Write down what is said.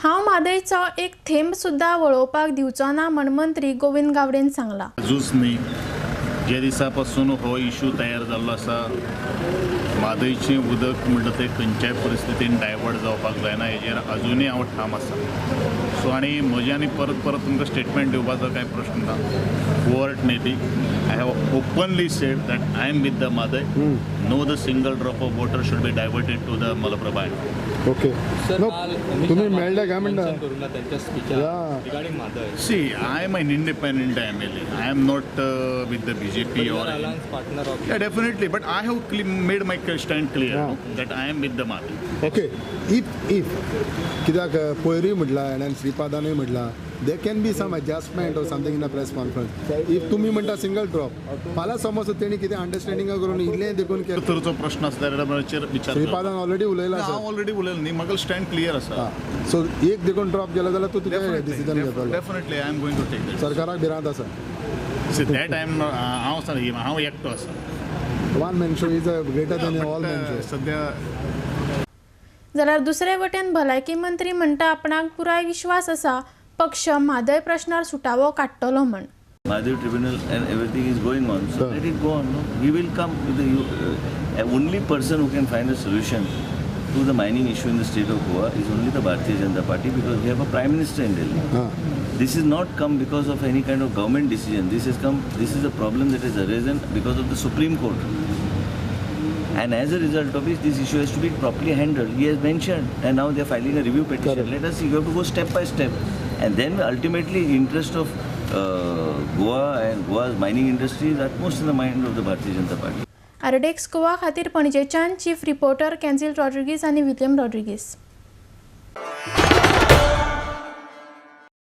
हांव म्हादयचो एक थेंब सुद्दां वळोवपाक दिवचो ना म्हण मंत्री गोविंद गावडेन सांगला। अजूच न्ही जे दिसा पासून हो इश्यू तयार जाल्लो आसा म्हादयचें उदक म्हणटा तें खंयच्याय परिस्थितीन डायवर्ट जावपाक जायना हेजेर अजुनूय हांव ठाम आसा। सो आनी म्हजें आनी परत तुमकां स्टेटमेंट दिवपाचो कांय प्रश्न ना। कोर्ट न्ही I have openly said that I am with the Mhadei, no the single drop of water should be diverted to the Malaprabha. Okay no तुम्ही मेळ्ळे काय म्हणटा see I am an independent MLA. I am not with the BJP or alliance partner of yeah, definitely, but I have made my stand clear that I am with the MADE. Okay if कित्याक पयरूय म्हटलां आनी श्रीपादानूय म्हटलां there can be some adjustment or something in a press conference if तुमी म्हणटा single drop फाल्यां समज तेणी कितें अंडरस्टँडिंग करून इल्लें देखून तरोचो प्रश्न आसता विचार श्रीपादान ऑलरेडी उलयला हांव ऑलरेडी उलयलो न्ही म्हाका स्टँड क्लियर आसा। सो एक देखून ड्रॉप केलो जाल्यार तूं तुजें डिसिजन घेतलो definitely I am going to take that. सरकाराक भिरांत आसा सी दॅट आय एम हांव एकटो आसा। One man show is a greater than all man show सद्या जाल्यार दुसरे वटेन भलायकी मंत्री म्हणटा आपणाक पुराय विश्वास आसा पक्ष म्हादय प्रश्नार सुटावो काडटलो म्हण। Madhav Tribunal and everything is going on, so let it go on. No? We will come with the only person who can find a solution to the mining issue in the state of Goa is only the Bharatiya Janata Party, because we have a Prime Minister in Delhi. This has not come because of any kind of government decision. This is a problem that has arisen because of the Supreme Court. And as a result of it, this issue has to be properly handled. He has mentioned, and now they are filing a review petition. Correct. Let us see, you have to go step by step. And then ultimately, interest of Goa and Goa's mining industry is utmost in the mind of the Bharatiya Janata Party. आरडेक्स Goa खातीर पणजेच्यान chief reporter कॅन्झिल Rodrigues आनी William Rodrigues.